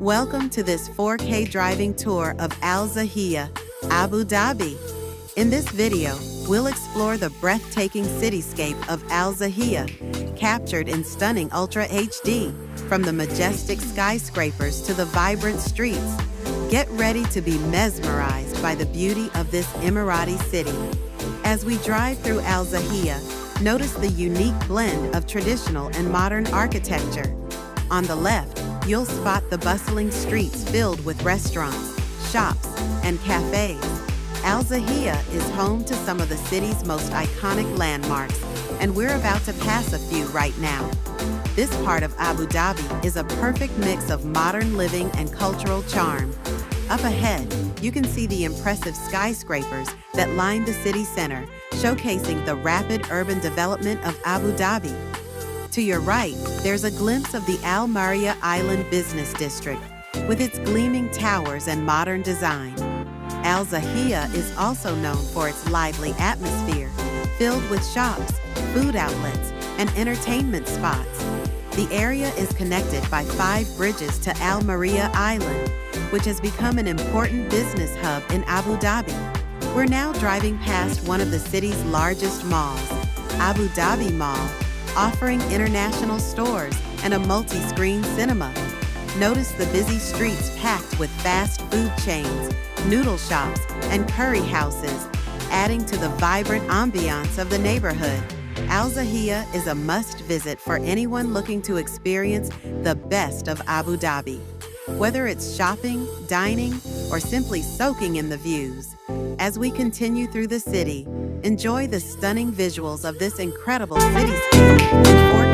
Welcome to this 4K driving tour of Al Zahia, Abu Dhabi. In this video, we'll explore the breathtaking cityscape of Al Zahia, captured in stunning Ultra HD, from the majestic skyscrapers to the vibrant streets. Get ready to be mesmerized by the beauty of this Emirati city. As we drive through Al Zahia, notice the unique blend of traditional and modern architecture. On the left, you'll spot the bustling streets filled with restaurants, shops, and cafes. Al Zahia is home to some of the city's most iconic landmarks, and we're about to pass a few right now. This part of Abu Dhabi is a perfect mix of modern living and cultural charm. Up ahead, you can see the impressive skyscrapers that line the city center, showcasing the rapid urban development of Abu Dhabi. To your right, there's a glimpse of the Al Maria Island Business District, with its gleaming towers and modern design. Al Zahia is also known for its lively atmosphere, filled with shops, food outlets, and entertainment spots. The area is connected by 5 bridges to Al Maria Island, which has become an important business hub in Abu Dhabi. We're now driving past one of the city's largest malls, Abu Dhabi Mall, offering international stores and a multi-screen cinema. Notice the busy streets packed with fast food chains, noodle shops, and curry houses, adding to the vibrant ambiance of the neighborhood. Al Zahia is a must-visit for anyone looking to experience the best of Abu Dhabi. Whether it's shopping, dining, or simply soaking in the views. As we continue through the city, enjoy the stunning visuals of this incredible cityscape in